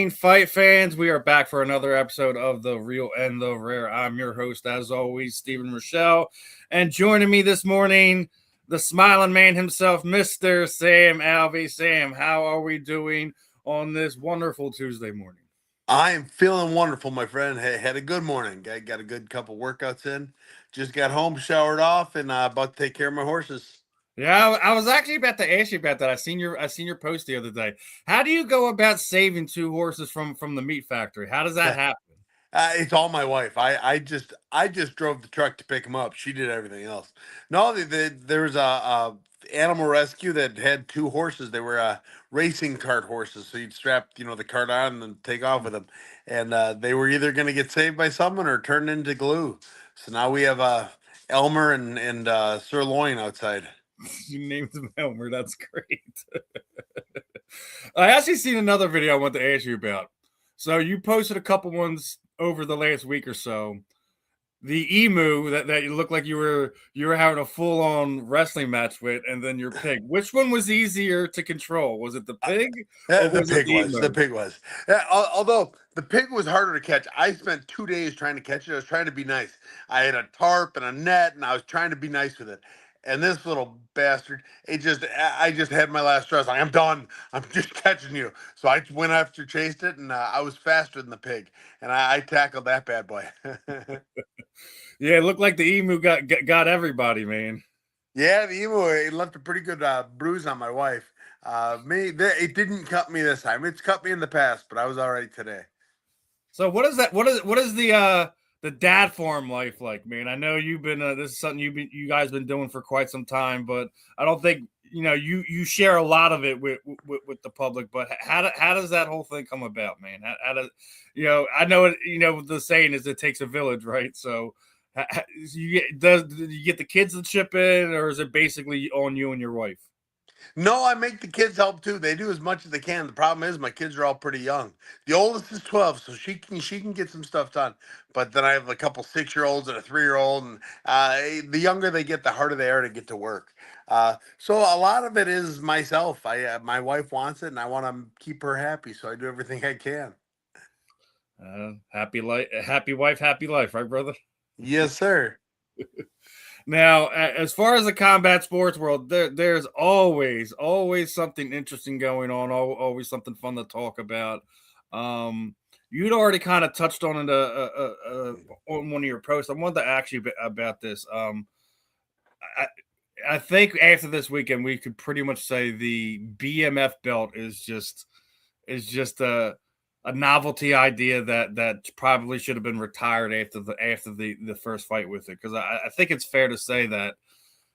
morning, fight fans. We are back for another episode of The Real and the Rare. I'm your host, as always, Stephen Rochelle. And joining me this morning, the smiling man himself, Mr. Sam Alvey. Sam, how are we doing on this wonderful Tuesday morning? I am feeling wonderful, my friend. Had a good morning. Got a good couple workouts in. Just got home, showered off, and about to take care of my horses. Yeah, I was actually about to ask you about that. I seen your post the other day. How do you go about saving two horses from the meat factory? How does that happen? It's all my wife. I just drove the truck to pick them up. She did everything else. No, there was a animal rescue that had two horses. They were racing cart horses. So you'd strap the cart on and then take off with them. And they were either going to get saved by someone or turned into glue. So now we have Elmer and Sirloin outside. You named him Elmer. That's great. I actually seen another video I want to ask you about. So you posted a couple ones over the last week or so. The emu that you looked like you were having a full on wrestling match with, and then your pig. Which one was easier to control? Was it the pig or The was it pig the was. emu? The pig was. Although the pig was harder to catch. I spent 2 days trying to catch it. I was trying to be nice. I had a tarp and a net, and I was trying to be nice with it. And this little bastard, I just had my last stress. Like, I'm done. I'm just catching you. So I went after, chased it, and I was faster than the pig. And I tackled that bad boy. Yeah, it looked like the emu got everybody, man. Yeah, the emu, it left a pretty good bruise on my wife. It didn't cut me this time. It's cut me in the past, but I was all right today. So what is that? What is the dad form life like, man? I know you've been this is something you guys been doing for quite some time, but I don't think you share a lot of it with the public. But how does that whole thing come about, man? How does I know it. The saying is it takes a village, right? So do you get the kids to chip in, or is it basically on you and your wife? No, I make the kids help too. They do as much as they can. The problem is my kids are all pretty young. The oldest is 12, so she can get some stuff done. But then I have a couple 6-year-olds and a 3-year-old, and the younger they get, the harder they are to get to work. So a lot of it is myself. My wife wants it, and I want to keep her happy, so I do everything I can. Happy life, happy wife, happy life, right, brother? Yes, sir. Now, as far as the combat sports world, there's always something interesting going on. Always something fun to talk about. You'd already kind of touched on it on one of your posts. I wanted to ask you about this. I think after this weekend, we could pretty much say the BMF belt is just a novelty idea that probably should have been retired after the first fight with it, because I think it's fair to say that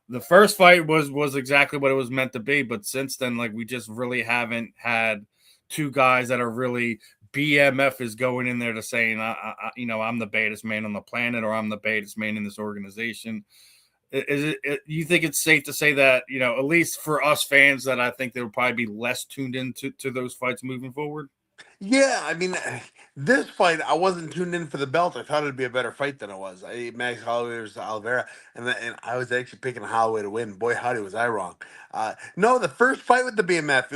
the first fight was exactly what it was meant to be, but since then, like, we just really haven't had two guys that are really BMF is going in there to saying I'm the baddest man on the planet, or I'm the baddest man in this organization. You think it's safe to say that, at least for us fans, that I think there will probably be less tuned into those fights moving forward? Yeah, I mean, this fight, I wasn't tuned in for the belt. I thought it'd be a better fight than it was. Max Holloway versus Oliveira, and I was actually picking Holloway to win. Boy, howdy, was I wrong. No, the first fight with the BMF,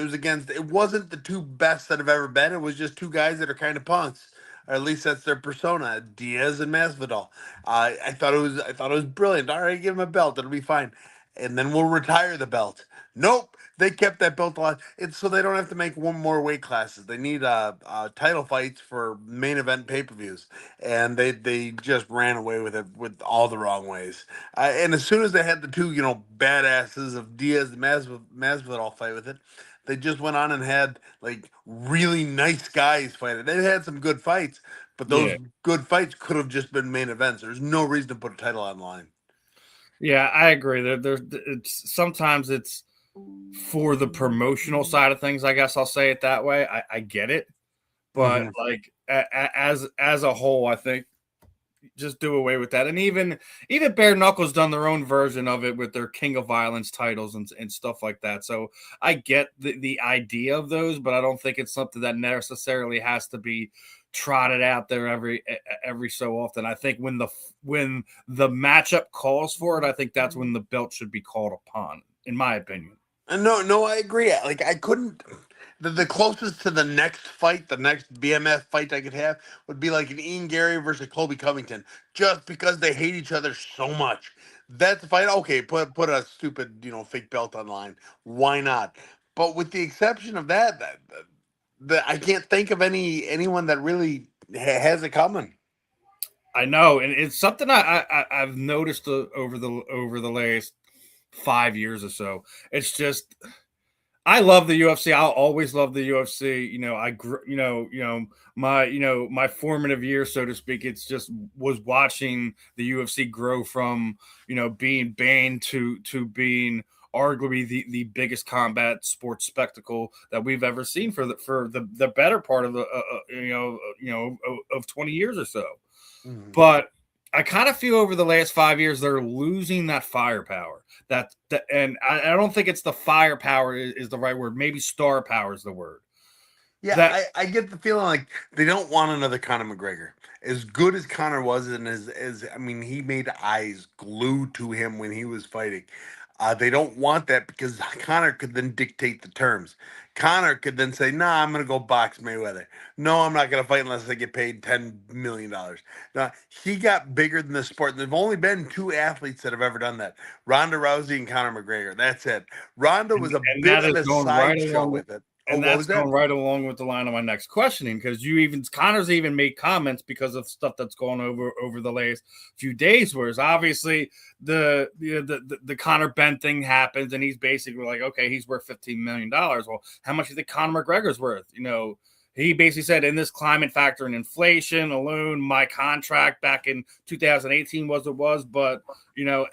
it wasn't the two best that have ever been. It was just two guys that are kind of punks. Or at least that's their persona, Diaz and Masvidal. I thought it was brilliant. All right, give him a belt; it'll be fine, and then we'll retire the belt. Nope, they kept that belt alive. It's so they don't have to make one more weight classes. They need title fights for main event pay per views, and they just ran away with it with all the wrong ways. And as soon as they had the two badasses of Diaz and Masvidal fight with it, they just went on and had like really nice guys fight it. They had some good fights, but those Yeah. good fights could have just been main events. There's no reason to put a title on the line. Yeah, I agree. Sometimes it's for the promotional side of things. I guess I'll say it that way. I get it, but Hmm. like as a whole, I think just do away with that. And even Bare Knuckles done their own version of it with their King of Violence titles and stuff like that. So I get the idea of those, but I don't think it's something that necessarily has to be trotted out there every so often. I think when the matchup calls for it, I think that's when the belt should be called upon, in my opinion. No, I agree. Like I couldn't. The closest to the next fight, the next BMF fight I could have would be like an Ian Gary versus Colby Covington, just because they hate each other so much. That's the fight. Okay, put a stupid fake belt on the line. Why not? But with the exception of that I can't think of anyone that really has it coming. I know, and it's something I've noticed over the last 5 years or so. It's just I love the UFC. I'll always love the UFC. I grew, my formative years, so to speak. It's just was watching the UFC grow from being banned to being arguably the biggest combat sports spectacle that we've ever seen for the better part of the of 20 years or so. Mhm. But I kind of feel over the last 5 years they're losing that firepower. And I don't think it's the firepower is the right word. Maybe star power is the word. Yeah, That I get the feeling like they don't want another Conor McGregor. As good as Conor was, and as I mean, he made eyes glued to him when he was fighting. They don't want that because Conor could then dictate the terms. Conor could then say, "Nah, I'm going to go box Mayweather. No, I'm not going to fight unless I get paid $10 million." Now he got bigger than the sport. There've only been two athletes that have ever done that: Ronda Rousey and Conor McGregor. That's it. Ronda was a and bit that of is a going right sideshow along with with it. Oh, and what that's was that? going right along with the line of my next questioning because you even Connor's even made comments because of stuff that's gone over the last few days. Whereas obviously the Connor Ben thing happens and he's basically like, okay, he's worth $15 million. Well, how much do you think Conor McGregor's worth? He basically said in this climate factor and inflation alone, my contract back in 2018 was it was, but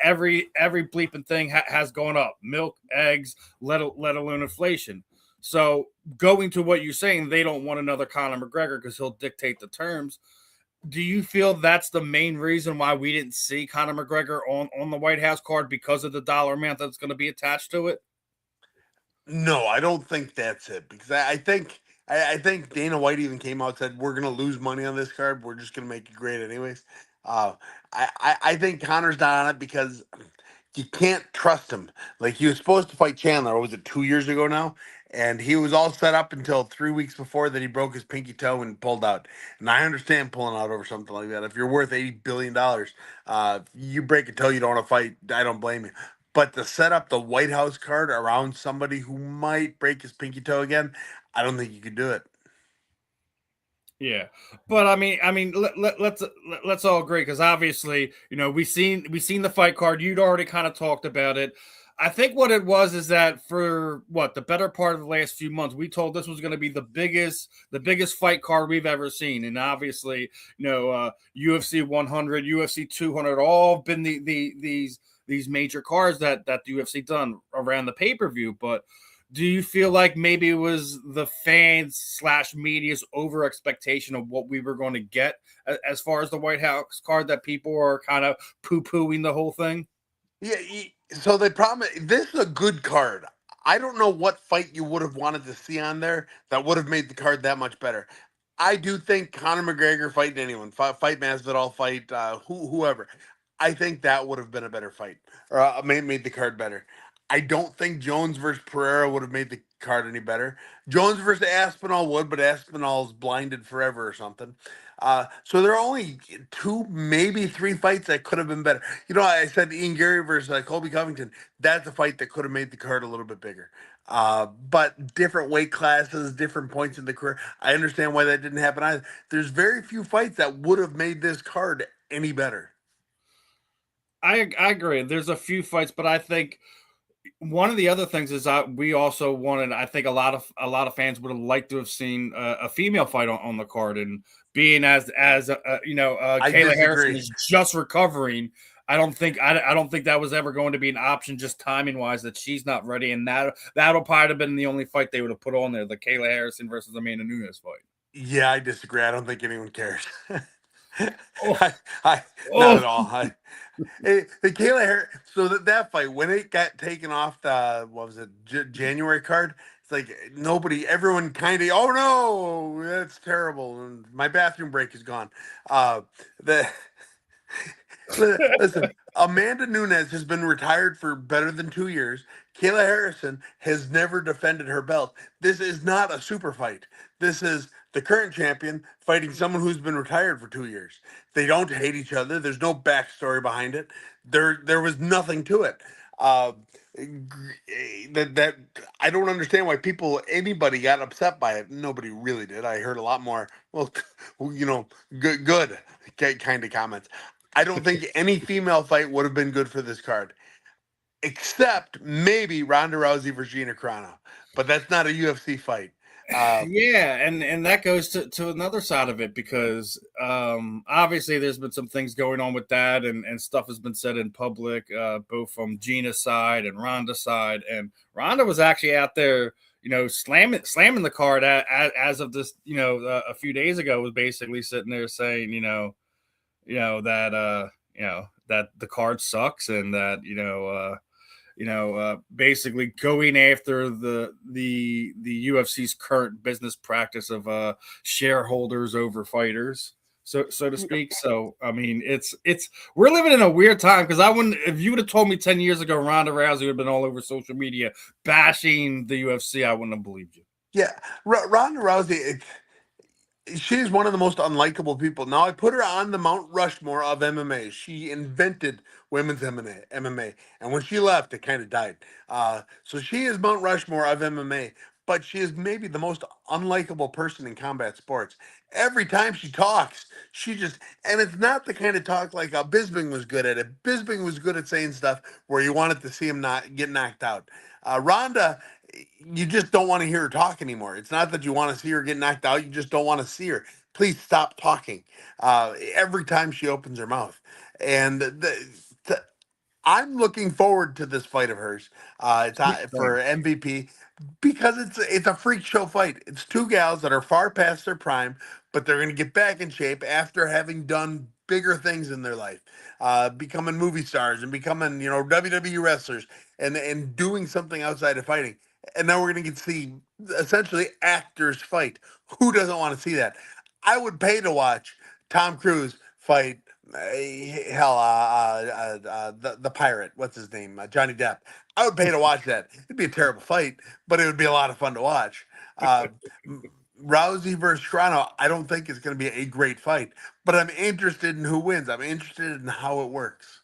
every bleeping thing has gone up. Milk, eggs, let alone inflation. So going to what you're saying, they don't want another Conor McGregor because he'll dictate the terms. Do you feel that's the main reason why we didn't see Conor McGregor on the White House card because of the dollar amount that's going to be attached to it? No, I don't think that's it because I think Dana White even came out and said we're gonna lose money on this card. We're just gonna make it great anyways. Uh, I think Connor's not on it because you can't trust him. Like he was supposed to fight Chandler, or was it 2 years ago now? And he was all set up until 3 weeks before that he broke his pinky toe and pulled out. And I understand pulling out over something like that. If you're worth $80 billion, you break a toe, you don't want to fight. I don't blame you. But to set up the White House card around somebody who might break his pinky toe again, I don't think you could do it. Yeah, but I mean, let's all agree because obviously, we seen the fight card. You'd already kind of talked about it. I think what it was is that for what the better part of the last few months, we told this was going to be the biggest fight card we've ever seen, and obviously, UFC 100, UFC 200, all been these major cards that the UFC done around the pay per view, but do you feel like maybe it was the fans slash media's over expectation of what we were going to get as far as the White House card that people are kind of poo pooing the whole thing? Yeah, so the problem this is a good card. I don't know what fight you would have wanted to see on there that would have made the card that much better. I do think Conor McGregor fighting anyone, fight Masvidal, fight whoever. I think that would have been a better fight, or made the card better. I don't think Jones versus Pereira would have made the card any better. Jones versus Aspinall would, but Aspinall's blinded forever or something. So there are only two, maybe three fights that could have been better. I said Ian Gary versus Colby Covington. That's a fight that could have made the card a little bit bigger. But different weight classes, different points in the career. I understand why that didn't happen either. There's very few fights that would have made this card any better. I agree. There's a few fights, but I think one of the other things is we also wanted. I think a lot of fans would have liked to have seen a female fight on the card, and being I Kayla Harrison disagree. is just recovering. I don't think that was ever going to be an option, just timing wise, that she's not ready, and that'll probably have been the only fight they would have put on there, the Kayla Harrison versus Amanda Nunes fight. Yeah, I disagree. I don't think anyone cares. Oh, I not oh, at all. The Kayla Harris. So that fight when it got taken off the what was it January card? It's like nobody, everyone kind of. Oh no, that's terrible. And my bathroom break is gone. The Listen, Amanda Nunes has been retired for better than 2 years. Kayla Harrison has never defended her belt. This is not a super fight. This is the current champion fighting someone who's been retired for 2 years. They don't hate each other. There's no backstory behind it. There was nothing to it. Uh, that I don't understand why anybody got upset by it. Nobody really did. I heard a lot more. Well, good kind of comments. I don't think any female fight would have been good for this card, except maybe Ronda Rousey versus Gina Carano. But that's not a UFC fight. Yeah, and that goes to another side of it, because obviously there's been some things going on with that, and stuff has been said in public, both from Gina's side and Ronda's side. And Ronda was actually out there, slamming the card as of this, a few days ago, was basically sitting there saying, that the card sucks, and that basically going after the UFC's current business practice of shareholders over fighters, so to speak. So I mean, it's we're living in a weird time, because I wouldn't, if you would have told me 10 years ago Ronda Rousey would have been all over social media bashing the UFC, I wouldn't have believed you. Yeah, Ronda Rousey. She's one of the most unlikable people. Now, I put her on the Mount Rushmore of MMA. She invented women's MMA, and when she left, it kind of died. So she is Mount Rushmore of MMA, but she is maybe the most unlikable person in combat sports. Every time she talks, and it's not the kind of talk like Bisping was good at it. Bisping was good at saying stuff where you wanted to see him not get knocked out. Ronda, you just don't want to hear her talk anymore. It's not that you want to see her get knocked out. You just don't want to see her. Please stop talking every time she opens her mouth. And I'm looking forward to this fight of hers. It's for MVP, because it's a freak show fight. It's two gals that are far past their prime, but they're going to get back in shape after having done bigger things in their life, becoming movie stars and becoming WWE wrestlers, and doing something outside of fighting. And now we're going to get to see essentially actors fight. Who doesn't want to see that? I would pay to watch Tom Cruise fight. The pirate. What's his name? Johnny Depp. I would pay to watch that. It'd be a terrible fight, but it would be a lot of fun to watch. Uh, Rousey versus Carano, I don't think it's going to be a great fight, but I'm interested in who wins. I'm interested in how it works.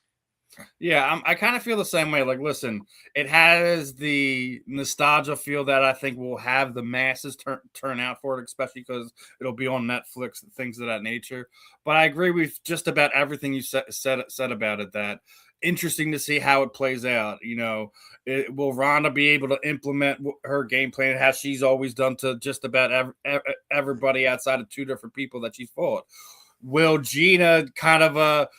Yeah, I kind of feel the same way. Like, listen, it has the nostalgia feel that I think will have the masses turn out for it, especially because it'll be on Netflix and things of that nature. But I agree with just about everything you said about it. That interesting to see how it plays out. Will Ronda be able to implement her game plan as she's always done to just about everybody outside of two different people that she's fought? Will Gina kind of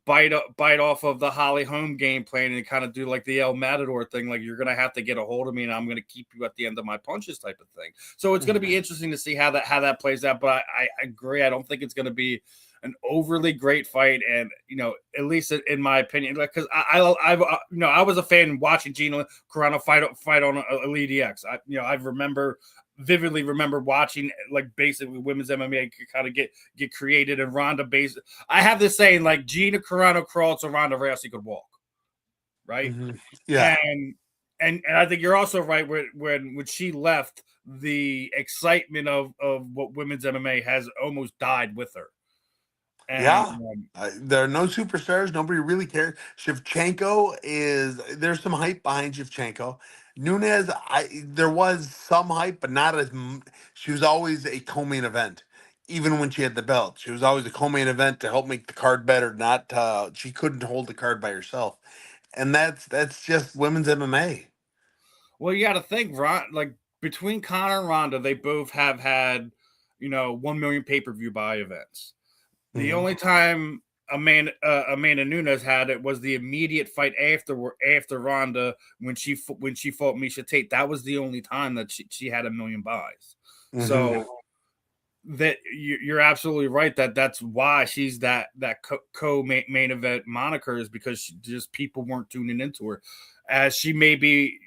bite off of the Holly Holm game plan and kind of do like the El Matador thing, like you're gonna have to get a hold of me and I'm gonna keep you at the end of my punches type of thing. So it's gonna be interesting to see how that plays out. But I agree. I don't think it's gonna be an overly great fight, and at least in my opinion, because I was a fan watching Gina Carano fight on Elite X. I vividly remember watching like basically women's MMA kind of get created, and Ronda I have this saying, like, Gina Carano crawled so Ronda Rousey could walk, right? Mm-hmm. Yeah, and I think you're also right when she left, the excitement of what women's MMA has almost died with her. And, yeah. There are no superstars. Nobody really cares. There's some hype behind Shevchenko. Nunes, there was some hype, but not she was always a co-main event. Even when she had the belt, she was always a co-main event to help make the card better. She couldn't hold the card by herself, and that's just women's MMA. well, you got to think, like between Conor and Ronda, they both have had 1 million pay-per-view buy events. The Mm-hmm. only time Amanda Nunes had it was the immediate fight after Ronda, when she fought Miesha Tate. That was the only time that she had 1 million buys. Mm-hmm. So that you're absolutely right, that's why she's that co main event moniker, is because just people weren't tuning into her. as she may be,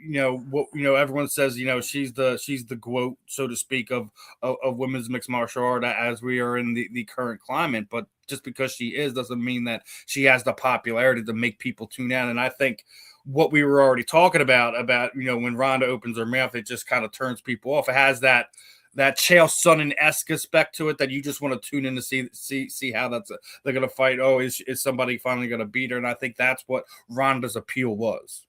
what everyone says, she's the GOAT, so to speak, of women's mixed martial art as we are in the current climate. But just because she is doesn't mean that she has the popularity to make people tune in. And I think what we were already talking about when Ronda opens her mouth, it just kind of turns people off. It has that Chael Sonnen-esque aspect to it that you just want to tune in to see how they're going to fight. Oh, is somebody finally going to beat her? And I think that's what Ronda's appeal was.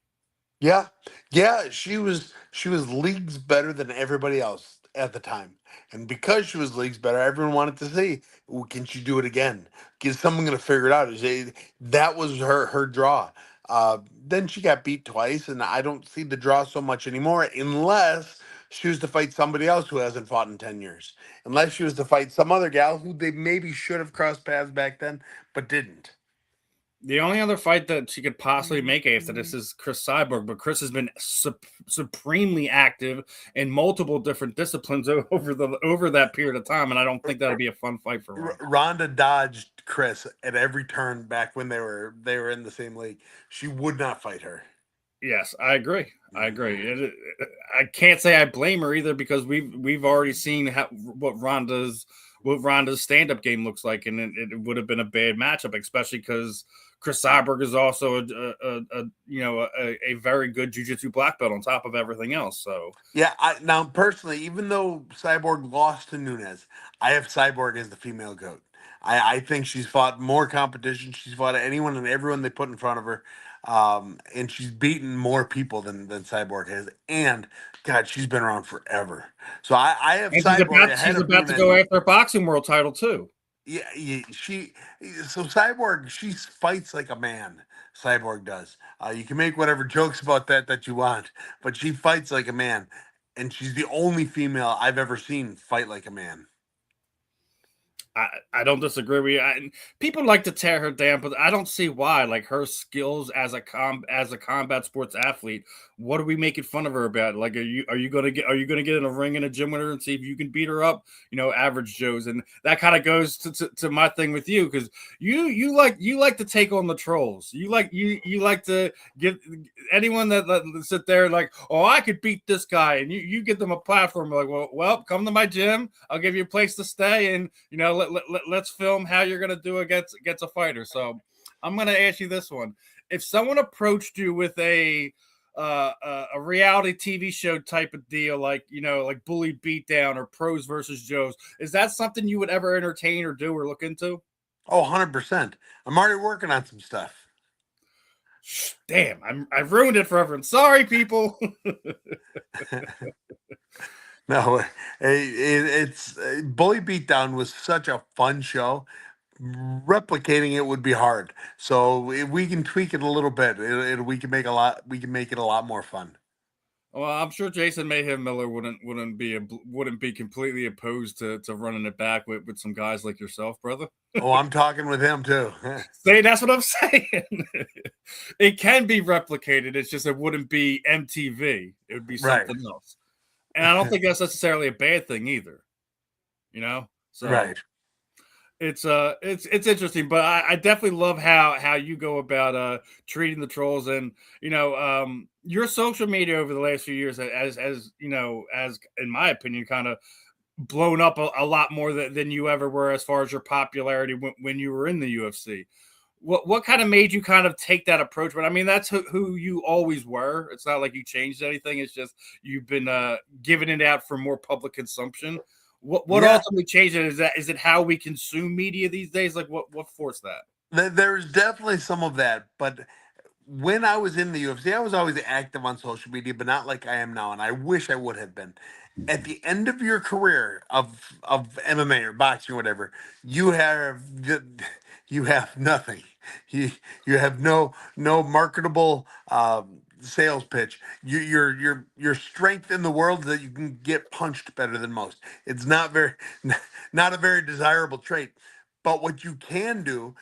Yeah, yeah, she was leagues better than everybody else at the time, and because she was leagues better, everyone wanted to see, "Ooh, can she do it again? Is someone going to figure it out?" That was her draw. Then she got beat twice, and I don't see the draw so much anymore, unless she was to fight somebody else who hasn't fought in 10 years, unless she was to fight some other gal who they maybe should have crossed paths back then, but didn't. The only other fight that she could possibly make after this is Chris Cyborg, but Chris has been supremely active in multiple different disciplines over that period of time, and I don't think that'll be a fun fight for Ronda. Ronda dodged Chris at every turn back when they were in the same league. She would not fight her. Yes, I agree. I agree. I can't say I blame her either because we've already seen what Ronda's stand up game looks like, and it would have been a bad matchup, especially because Chris Cyborg is also a very good jiu-jitsu black belt on top of everything else. So Yeah, now personally, even though Cyborg lost to Nunes, I have Cyborg as the female goat. I think she's fought more competition. She's fought anyone and everyone they put in front of her, and she's beaten more people than Cyborg has. And God, she's been around forever. So I have and Cyborg ahead she's of about to Nunes. go after a boxing world title too. Yeah, so Cyborg, she fights like a man. Cyborg does. You can make whatever jokes about that you want, but she fights like a man, and she's the only female I've ever seen fight like a man. I don't disagree with you. People like to tear her down, but I don't see why. Like her skills as a combat sports athlete, what are we making fun of her about? Like, are you gonna get in a ring in a gym with her and see if you can beat her up? Average Joes, and that kind of goes to my thing with you because you like to take on the trolls. You like to give anyone that sit there like, oh, I could beat this guy, and you give them a platform like, well, come to my gym. I'll give you a place to stay, and let's film how you're gonna do against a fighter. So I'm gonna ask you this one: if someone approached you with a reality TV show type of deal, like Bully Beatdown or Pros versus Joes, is that something you would ever entertain or do or look into? Oh, 100%. I'm already working on some stuff. Damn, I've ruined it for everyone. Sorry, people. No, it's Bully Beatdown was such a fun show. Replicating it would be hard. So if we can tweak it a little bit, we can make a lot. We can make it a lot more fun. Well, I'm sure Jason Mayhem Miller wouldn't be completely opposed to running it back with some guys like yourself, brother. Oh, I'm talking with him too. See, that's what I'm saying. It can be replicated. It's just it wouldn't be MTV. It would be Right, something else. And I don't think that's necessarily a bad thing either. So right. it's interesting, but I definitely love how you go about treating the trolls and your social media over the last few years as in my opinion kind of blown up a lot more than you ever were as far as your popularity when you were in the UFC. What kind of made you kind of take that approach? But I mean, that's who you always were. It's not like you changed anything. It's just you've been giving it out for more public consumption. What Yeah, ultimately changed it? Is it how we consume media these days? Like what forced that? there's definitely some of that, but when I was in the UFC, I was always active on social media, but not like I am now, and I wish I would have been. At the end of your career of MMA or boxing or whatever, you have you have nothing. You have no marketable sales pitch. Your strength in the world is that you can get punched better than most. It's not a very desirable trait. But what you can do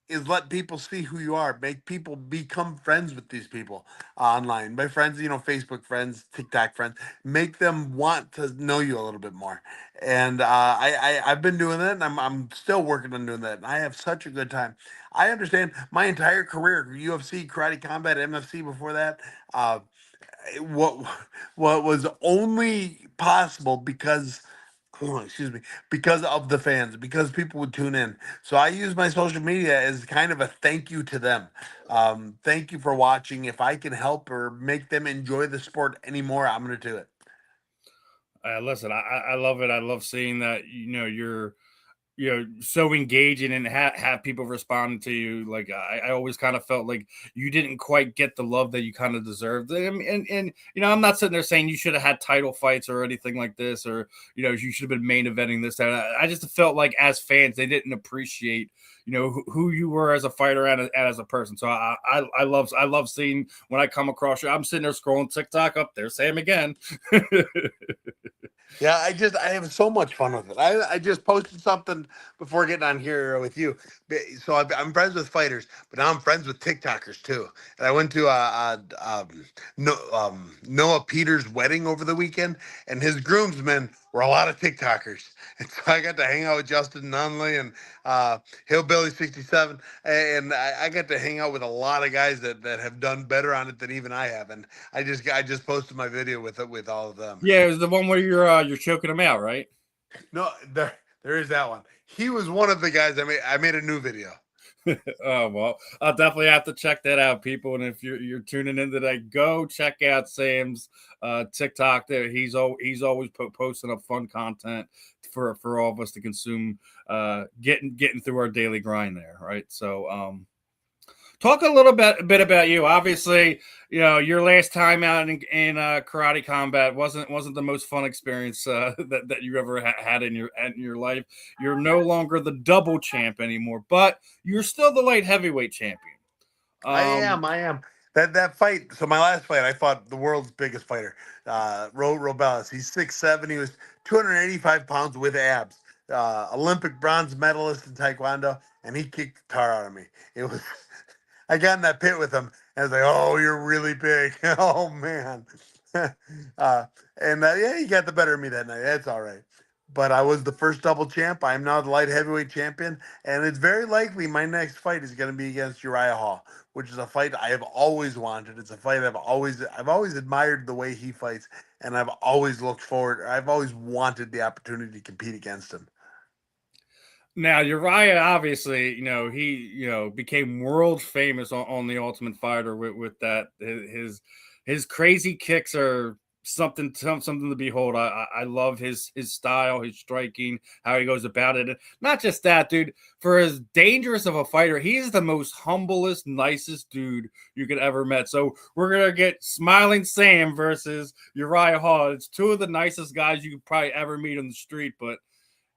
is let people see who you are, make people become friends with these people online. My friends, Facebook friends, TikTok friends, make them want to know you a little bit more. And I've been doing that, and I'm still working on doing that. And I have such a good time. I understand my entire career, UFC, karate combat, MFC before that. Uh, what what was only possible because excuse me, because of the fans, because people would tune in. So I use my social media as kind of a thank you to them. Thank you for watching. If I can help or make them enjoy the sport anymore, I'm going to do it. Listen, I love it. I love seeing that you're so engaging and have people responding to you. Like I always kind of felt like you didn't quite get the love that you kind of deserved. And I'm not sitting there saying you should have had title fights or anything like this, or you should have been main eventing this. That I just felt like as fans they didn't appreciate who you were as a fighter and as a person. So I love seeing when I come across you. I'm sitting there scrolling TikTok up there, Sam again. Yeah, I have so much fun with it. I just posted something before getting on here with you. So I'm friends with fighters, but now I'm friends with TikTokers too. And I went to Noah Peters' wedding over the weekend, and his groomsmen were a lot of TikTokers. And so I got to hang out with Justin Nunley and Hillbilly 67, and I got to hang out with a lot of guys that have done better on it than even I have. And I just posted my video with all of them. Yeah, it was the one where you're choking them out, right? No, there is that one. He was one of the guys I made a new video. Oh well, I'll definitely have to check that out, people. And if you're tuning in today, go check out Sam's TikTok. There, he's always posting up fun content for all of us to consume. Getting through our daily grind there, right? So talk a little bit about you. Obviously, your last time out in karate combat wasn't the most fun experience that you ever had in your life. You're no longer the double champ anymore, but you're still the light heavyweight champion. Um, I am. That fight. So my last fight, I fought the world's biggest fighter, Robelis. He's 6'7". He was 285 pounds with abs. Olympic bronze medalist in Taekwondo, and he kicked the tar out of me. It was. I got in that pit with him, and I was like, "Oh, you're really big." Oh man. uh, and yeah, he got the better of me that night. That's all right. But I was the first double champ. I am now the light heavyweight champion, and it's very likely my next fight is going to be against Uriah Hall, which is a fight I have always wanted. It's a fight I've always admired the way he fights, and I've always looked forward. I've always wanted the opportunity to compete against him. Now Uriah, obviously, he became world famous on the Ultimate Fighter with that his crazy kicks are something to behold. I love his style, his striking, how he goes about it. And not just that, dude. For as dangerous of a fighter, he is the most humblest, nicest dude you could ever met. So we're gonna get Smiling Sam versus Uriah Hall. It's two of the nicest guys you could probably ever meet on the street, but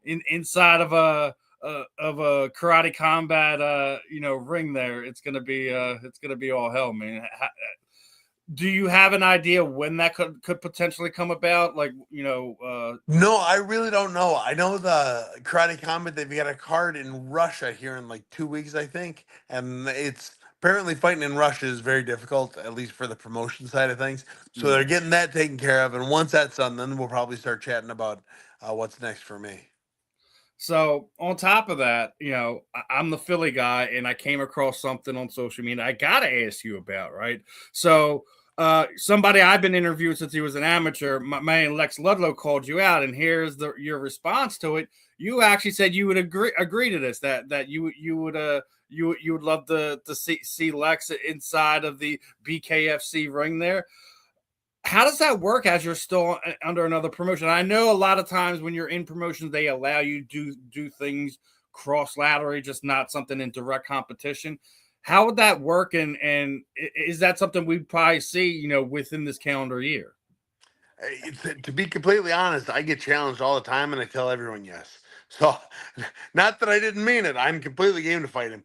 inside of a karate combat ring there, it's gonna be all hell, man. Do you have an idea when that could potentially come about? Like, No, I really don't know. I know the Karate Combat, they've got a card in Russia here in like 2 weeks, I think. And it's apparently fighting in Russia is very difficult, at least for the promotion side of things. So yeah. they're getting that taken care of. And once that's done, then we'll probably start chatting about what's next for me. So on top of that, I'm the Philly guy, and I came across something on social media I gotta ask you about, right? So somebody I've been interviewing since he was an amateur, my man Lex Ludlow called you out, and here's your response to it. You actually said you would agree to this, that you would love to see Lex inside of the BKFC ring there. How does that work as you're still under another promotion? I know a lot of times when you're in promotions, they allow you to do things cross laterally, just not something in direct competition. How would that work? And is that something we'd probably see, within this calendar year? To be completely honest, I get challenged all the time, and I tell everyone yes. So, not that I didn't mean it. I'm completely game to fight him.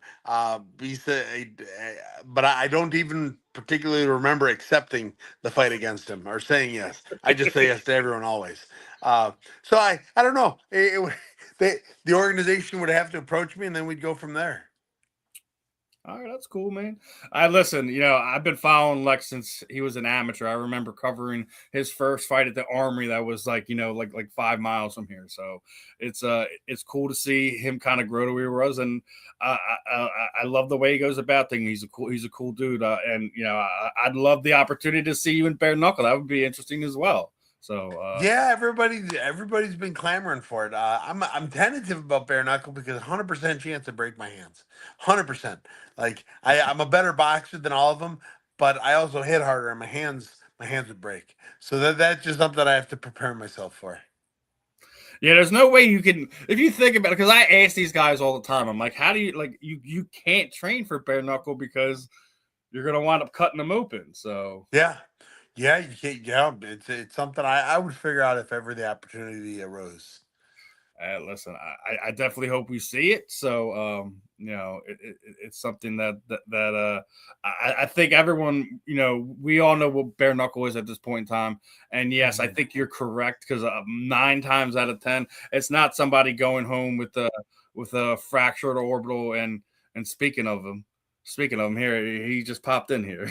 But I don't even particularly remember accepting the fight against him or saying yes. I just say yes to everyone always. So I don't know. The organization would have to approach me, and then we'd go from there. All right, that's cool, man. I listen. I've been following Lex since he was an amateur. I remember covering his first fight at the Armory. That was like 5 miles from here. So it's cool to see him kind of grow to where he was, and I love the way he goes about things. He's a cool dude, and I'd love the opportunity to see you in bare knuckle. That would be interesting as well. So Yeah, everybody's been clamoring for it. I'm tentative about bare knuckle because 100% chance to break my hands, 100%. Like I'm a better boxer than all of them, but I also hit harder, and my hands would break. So that's just something I have to prepare myself for. yeah, there's no way you can if you think about it. Because I ask these guys all the time. I'm like, how do you you can't train for bare knuckle because you're gonna wind up cutting them open. So Yeah, yeah, you can't. Yeah, it's something I would figure out if ever the opportunity arose. listen, I definitely hope we see it. So, it's something that I think everyone, we all know what bare knuckle is at this point in time. And yes, I Mhm. think you're correct because 9 times out of 10, it's not somebody going home with a fractured orbital. And speaking of him here, he just popped in here.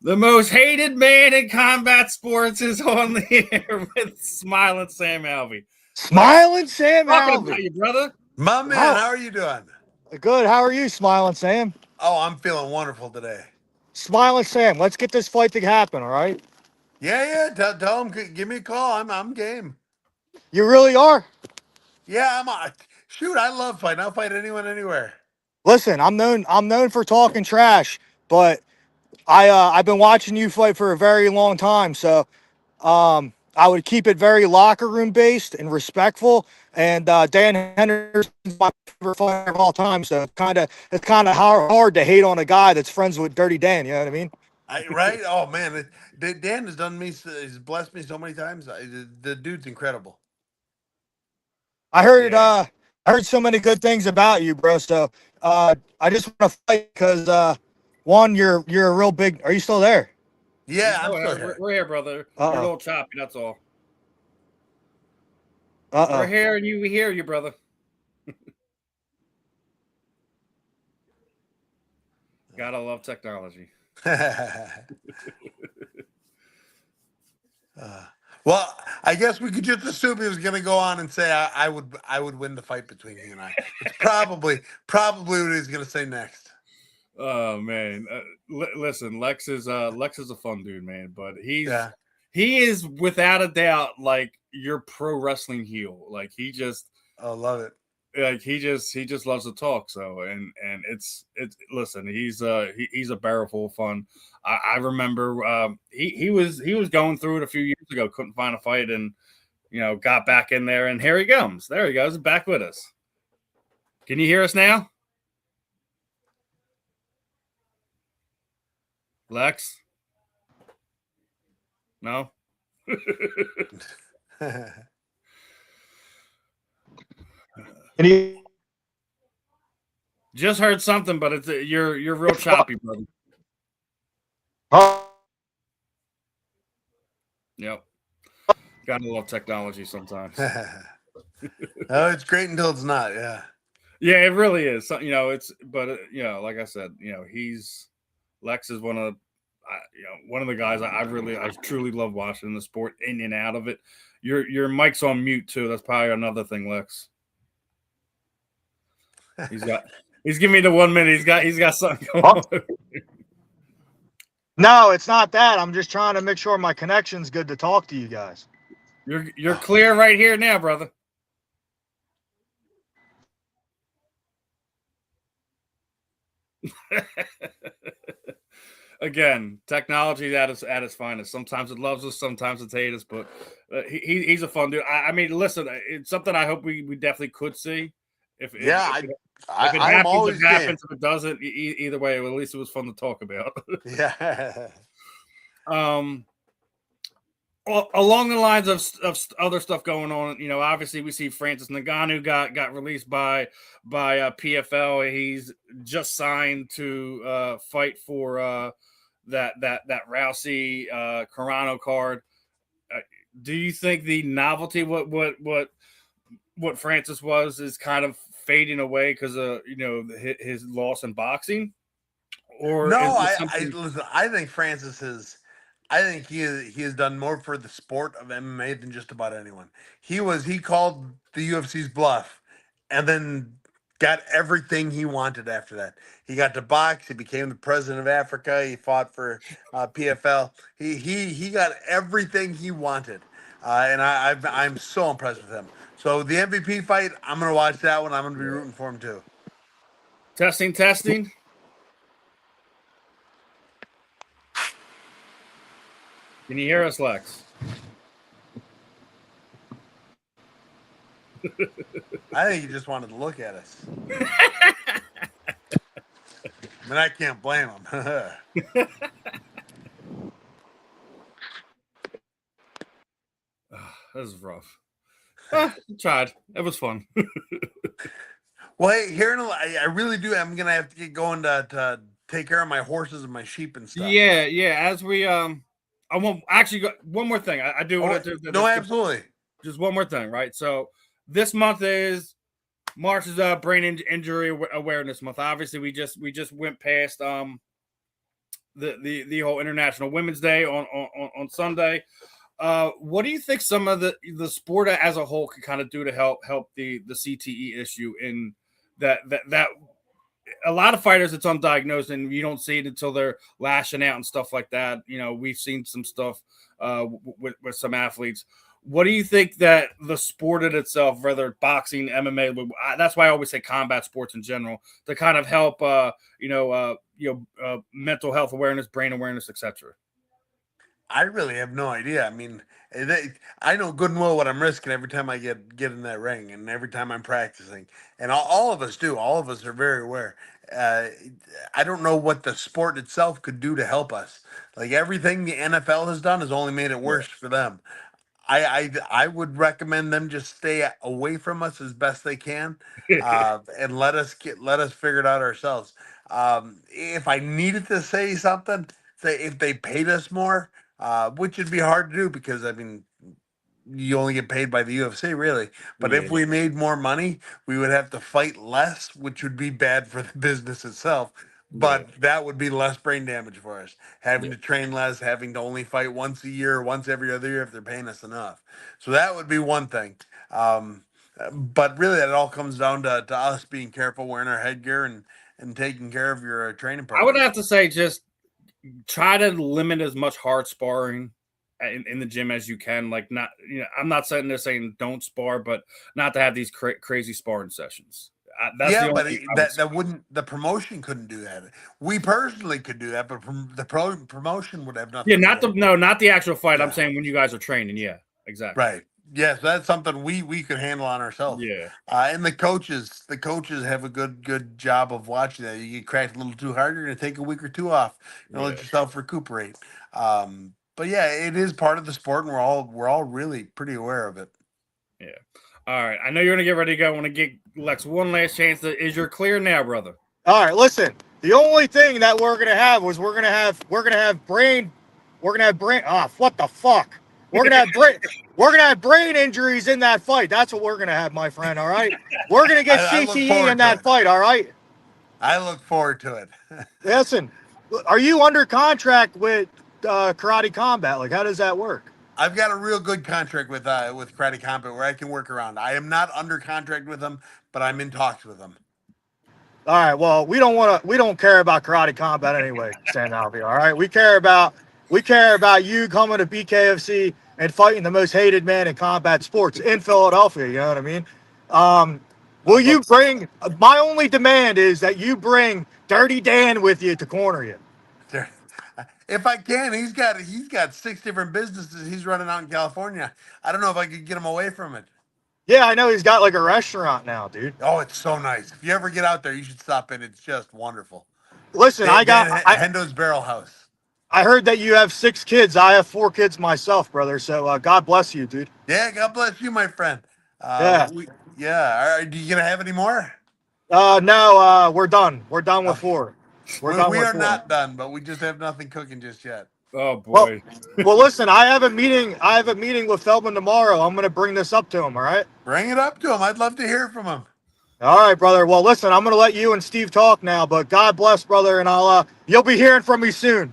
The most hated man in combat sports is on the air with Smiling Sam Alvey. Lex, Smiling Sam talking about Alvey. you, brother. My man, How how are you doing? good? How are you, Smiling Sam? Oh, I'm feeling wonderful today. Smiling Sam, let's get this fight to happen, all right? Yeah, yeah. Tell him, give me a call. I'm game. You really are? Yeah, shoot. I love fighting. I'll fight anyone, anywhere. Listen, I'm known for talking trash, but I've been watching you fight for a very long time, so I would keep it very locker room based and respectful. And Dan Henderson's my favorite fighter of all time, so it's kind of hard to hate on a guy that's friends with Dirty Dan. You know what I mean? Right? Oh man, Dan has done me. He's blessed me so many times. The dude's incredible. I heard Yeah. uh I heard so many good things about you, bro. So I just want to fight because one, you're a real big. Are you still there? Yeah, I'm still here. We're here, brother. You're a Uh little choppy. That's all. oh. Uh We're oh. here, and we hear you, brother. Gotta love technology. Uh, well, I guess we could just assume he was going to go on and say I would win the fight between he and I. It's probably what he's going to say next. Oh man, listen, Lex is a fun dude, man. But Yeah, he is without a doubt like your pro wrestling heel. Like I love it. he just loves to talk. So and it's listen, he's a barrel full of fun. I remember he was going through it a few years ago, couldn't find a fight, and got back in there, and here he comes. There he goes, back with us. Can you hear us now, Lex? No. And he, Just heard something, but you're real choppy, brother. oh, Yep. Gotta love technology sometimes. Oh, it's great until it's not. Yeah. Yeah, it really is. So, like I said, Lex is one of the guys I truly love watching the sport in and out of it. Your mic's on mute too. That's probably another thing, Lex. He's giving me the 1 minute. He's got something going oh. on. No, it's not that. I'm just trying to make sure my connection's good to talk to you guys. You're clear right here now, brother. Again, technology at its finest. Sometimes it loves us, sometimes it hates us, but he's a fun dude. I mean, listen, it's something I hope we definitely could see. If if, Yeah, if, it, if it I'm happens, always it game. happens. If it doesn't, either way, well, at least it was fun to talk about. Yeah. um, along the lines of other stuff going on, obviously we see Francis Ngannou got released by PFL. He's just signed to fight for that Rousey Carano card. Do you think the novelty what Francis was is kind of fading away because of his loss in boxing, or No, is it I something? listen. I think Francis is. I think he has done more for the sport of MMA than just about anyone. He called the UFC's bluff, and then got everything he wanted after that. He got to box. He became the president of Africa. He fought for PFL. He got everything he wanted, and I'm so impressed with him. So the MVP fight, I'm gonna watch that one. I'm gonna be rooting for him too. Testing. Can you hear us, Lex? I think he just wanted to look at us. I mean, I can't blame him. This is rough. Tried. It was fun. Well, hey, here in I really do. I'm gonna have to get going to take care of my horses and my sheep and stuff. Yeah. As we I won't actually go, one more thing. I do want to no, absolutely. Just one more thing, right? So this month is March's brain injury awareness month. Obviously, we just went past the whole International Women's Day on Sunday. What do you think some of the sport as a whole can kind of do to help the CTE issue in that a lot of fighters it's undiagnosed and you don't see it until they're lashing out and stuff like that. We've seen some stuff with some athletes. What do you think that the sport in itself, whether boxing, MMA, that's why I always say combat sports in general, to kind of help, mental health awareness, brain awareness, etc. I really have no idea. I mean, I know good and well what I'm risking every time I get in that ring and every time I'm practicing. And all of us do. All of us are very aware. I don't know what the sport itself could do to help us. Like everything the NFL has done has only made it worse for them. I would recommend them just stay away from us as best they can, and let us figure it out ourselves. If I needed to say something, say if they paid us more, which would be hard to do because I mean you only get paid by the UFC, really. But if we made more money, we would have to fight less, which would be bad for the business itself. But that would be less brain damage for us. Having to train less, having to only fight once a year, once every other year if they're paying us enough. So that would be one thing. But really, it all comes down to us being careful, wearing our headgear, and taking care of your training partner. I would have to say just try to limit as much hard sparring in the gym as you can. Like not, I'm not sitting there saying don't spar, but not to have these crazy sparring sessions. That's that wouldn't. The promotion couldn't do that. We personally could do that, but the promotion would have nothing. Yeah, not the actual fight. Yeah. I'm saying when you guys are training. Yeah, exactly. Right. Yes, that's something we could handle on ourselves. Yeah. And the coaches have a good job of watching that. You get cracked a little too hard, you're going to take a week or two off. Let yourself recuperate. But yeah, it is part of the sport, and we're all really pretty aware of it. Yeah. All right. I know you're gonna get ready to go. I want to give Lex one last chance. Is you're clear now, brother? All right. Listen. The only thing that we're gonna have brain. Ah, what the fuck? We're gonna have brain injuries in that fight. That's what we're gonna have, my friend. All right. We're gonna get CTE in that fight. All right. I look forward to it. Listen, are you under contract with Karate Combat? Like, how does that work? I've got a real good contract with Karate Combat where I can work around. I am not under contract with them, but I'm in talks with them. All right. Well, we don't care about Karate Combat anyway, Sam Alvey. All right. We care about you coming to BKFC and fighting the most hated man in combat sports in Philadelphia. You know what I mean? Will you bring? My only demand is that you bring Dirty Dan with you to corner you. If I can, he's got 6 different businesses he's running out in California. I don't know if I could get him away from it. Yeah, I know he's got like a restaurant now, dude. Oh, it's so nice. If you ever get out there, you should stop in. It's just wonderful. Listen, Hendo's Barrel House. I heard that you have 6 kids. I have 4 kids myself, brother. So God bless you, dude. Yeah, God bless you, my friend. Yeah. Are you gonna have any more? No, we're done. We're done with 4. We are not done, but we just have nothing cooking just yet. Oh boy. Well, listen, I have a meeting with Feldman tomorrow. I'm going to bring this up to him. All right. Bring it up to him. I'd love to hear from him. All right, brother. Well, listen, I'm going to let you and Steve talk now, but God bless, brother, and you'll be hearing from me soon.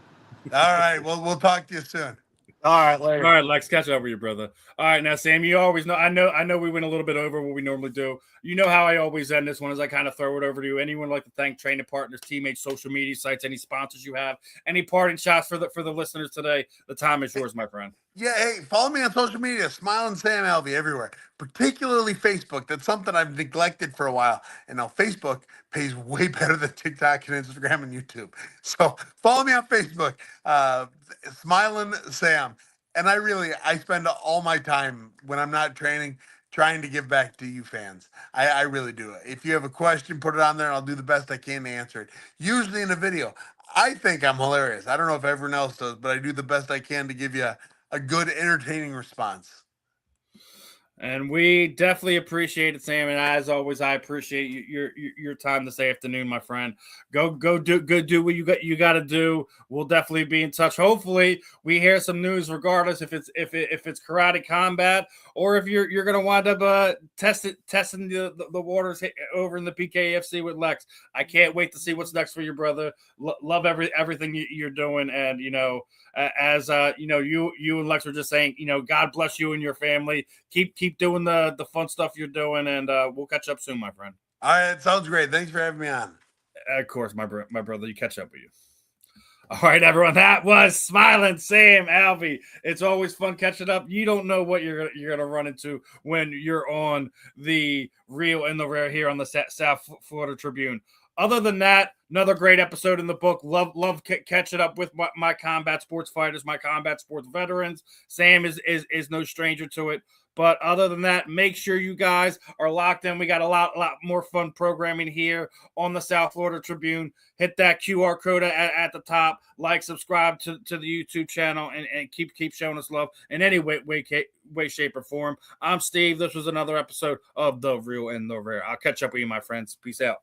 All right. Well, we'll talk to you soon. All right, later. All right, Lex, catch up with your brother. All right, now Sam, you always know. I know we went a little bit over what we normally do. You know how I always end this one is I kind of throw it over to you. Anyone like to thank training partners, teammates, social media sites, any sponsors you have, any parting shots for the listeners today? The time is yours, my friend. Yeah, hey, follow me on social media, Smilin Sam Alvey everywhere, particularly Facebook. That's something I've neglected for a while. And now Facebook pays way better than TikTok and Instagram and YouTube. So follow me on Facebook, Smilin Sam. And I spend all my time when I'm not training trying to give back to you fans. I really do. If you have a question, put it on there and I'll do the best I can to answer it. Usually in a video. I think I'm hilarious. I don't know if everyone else does, but I do the best I can to give you a good, entertaining response. And we definitely appreciate it, Sam. And as always, I appreciate your time this afternoon, my friend. Go do what you got to do. We'll definitely be in touch. Hopefully, we hear some news, regardless if it's karate combat or if you're gonna wind up testing the waters over in the PKFC with Lex. I can't wait to see what's next for your brother. Love everything you're doing, and as you and Lex were just saying, God bless you and your family. Keep doing the fun stuff you're doing, and we'll catch up soon, my friend. All right, sounds great. Thanks for having me on. Of course, my brother. You catch up with you. All right, everyone. That was Smilin Sam Alvey. It's always fun catching up. You don't know what you're gonna run into when you're on the Real and the Rare here on the South Florida Tribune. Other than that, another great episode in the book. Love catching up with my combat sports fighters, my combat sports veterans. Sam is no stranger to it. But other than that, make sure you guys are locked in. We got a lot more fun programming here on the South Florida Tribune. Hit that QR code at the top. Like, subscribe to the YouTube channel, and keep showing us love in any way, shape, or form. I'm Steve. This was another episode of The Real and the Rare. I'll catch up with you, my friends. Peace out.